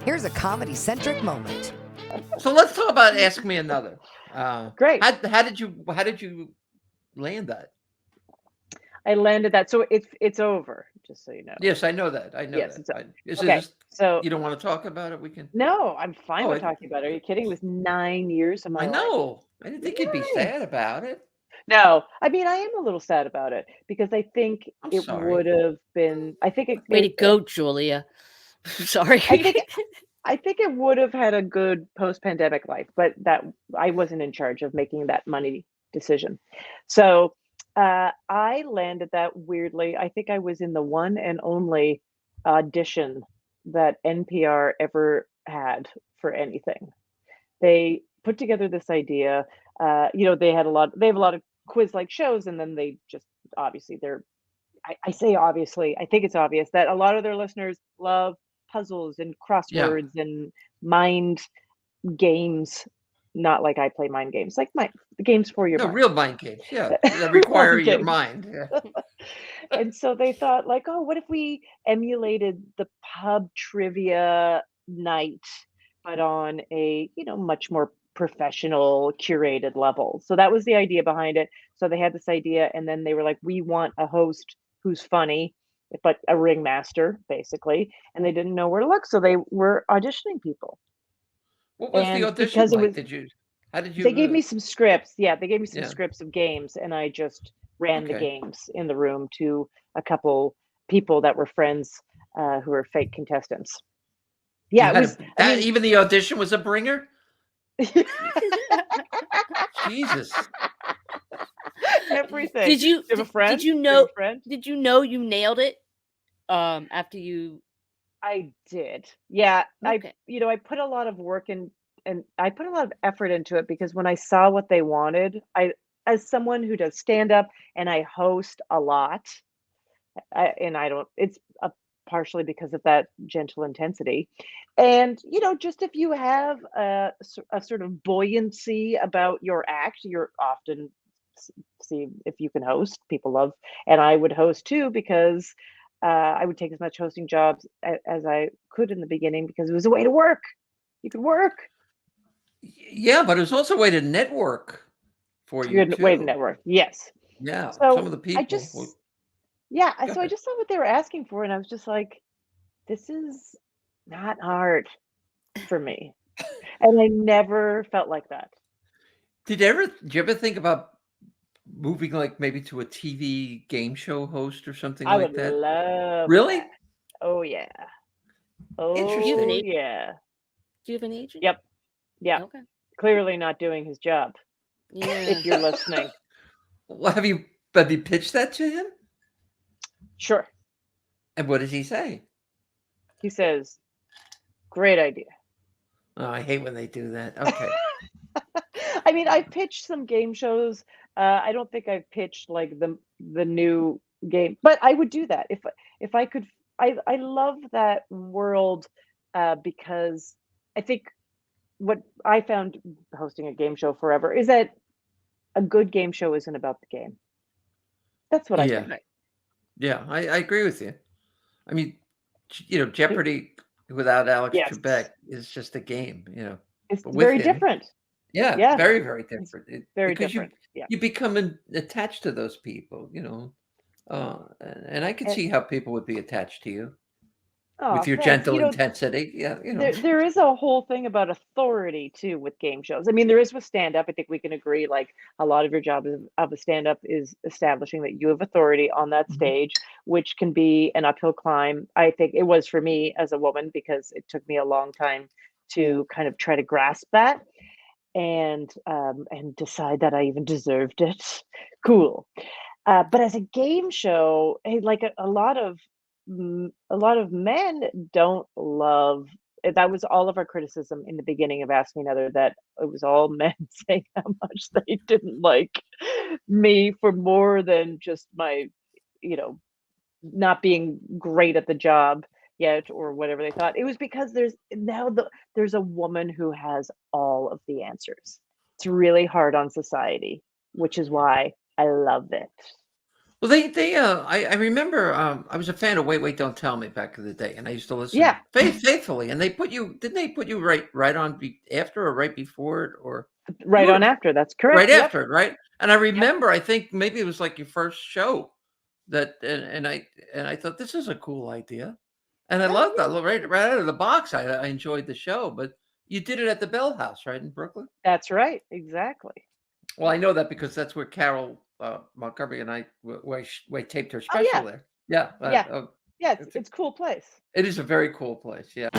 Here's a comedy-centric moment. So let's talk about Ask Me Another. Great. How did you land that? I landed that. So it's over, just so you know. Yes, I know that. Yes, that. Is okay. it just, So you don't want to talk about it? We can. no, I'm fine Oh, with talking about it. Are you kidding? It was 9 years of my I life. know. I didn't think you'd be 9. sad about it. No, I mean, I am a little sad about it because I think I'm it sorry. would have been. I think it. Way to go, Julia. Sorry. I think it would have had a good post-pandemic life, but that I wasn't in charge of making that money decision. So I landed that weirdly. I think I was in the one and only audition that NPR ever had for anything. They put together this idea. They have a lot of quiz-like shows, and then they just obviously I say obviously, I think it's obvious that a lot of their listeners love puzzles and crosswords and mind games. Not like I play mind games, like the games for your mind. Real mind games, that require your mind. Yeah. And so they thought, like, oh, what if we emulated the pub trivia night, but on a much more professional, curated level. So that was the idea behind it. So they had this idea, and then they were like, we want a host who's funny, but a ringmaster, basically. And they didn't know where to look, so they were auditioning people. What was the audition like? How did you? They gave me some scripts. Yeah, they gave me some scripts of games, and I just ran the games in the room to a couple people that were friends who were fake contestants. Yeah, even the audition was a bringer. Jesus. Everything. Did you have a friend? Did you know you nailed it? After you. I did. Yeah. Okay. I put a lot of work in, and I put a lot of effort into it because when I saw what they wanted, as someone who does stand up and I host a lot, it's partially because of that gentle intensity. And, just if you have a sort of buoyancy about your act, you're often see if you can host. People love, and I would host too, because I would take as much hosting jobs as I could in the beginning because it was a way to work. You could work. Yeah, but it was also a way to network for you. Way to network. Yes. Yeah. So some of the people. So I just saw what they were asking for, and I was just like, this is not hard for me. And I never felt like that. Did you ever think about moving, like, maybe to a TV game show host or something like that? I would love Really? that. Oh, yeah. Oh, interesting. Yeah. Do you have an agent? Yep. Yeah. Okay. Clearly not doing his job. Yeah. If you're listening. Well, have you pitched that to him? Sure. And what does he say? He says, great idea. Oh, I hate when they do that. Okay. I mean, I've pitched some game shows. I don't think I've pitched like the new game, but I would do that if I could. I love that world because I think what I found hosting a game show forever is that a good game show isn't about the game. That's what I think. Yeah, I agree with you. I mean, Jeopardy without Alex Trebek is just a game, It's very different. Yeah, very, very different. Very different. You become attached to those people, and I can see how people would be attached to you with your gentle intensity. Yeah, There is a whole thing about authority too with game shows. I mean, there is with stand-up. I think we can agree, like, a lot of your job of a stand-up is establishing that you have authority on that stage, which can be an uphill climb. I think it was for me as a woman, because it took me a long time to kind of try to grasp that and decide that I even deserved it. Cool. But as a game show, like a lot of men don't love. That was all of our criticism in the beginning of Ask Me Another, that it was all men saying how much they didn't like me for more than just my, not being great at the job yet or whatever they thought. It was because there's a woman who has all of the answers. It's really hard on society, which is why I love it. Well, I remember I was a fan of Wait, Wait, Don't Tell Me back in the day, and I used to listen Yeah. faithfully. And didn't they put you right on after or right before it, or Right on after? That's correct. right Yep. after it, right? And I remember, I think maybe it was like your first show and I thought this is a cool idea, and I loved that right out of the box. I enjoyed the show, but you did it at the Bell House, right, in Brooklyn? That's right. Exactly. Well, I know that because that's where Carol Montgomery and I we taped her special yeah. there. Yeah. Yeah. Yeah. It's a cool place. It is a very cool place. Yeah.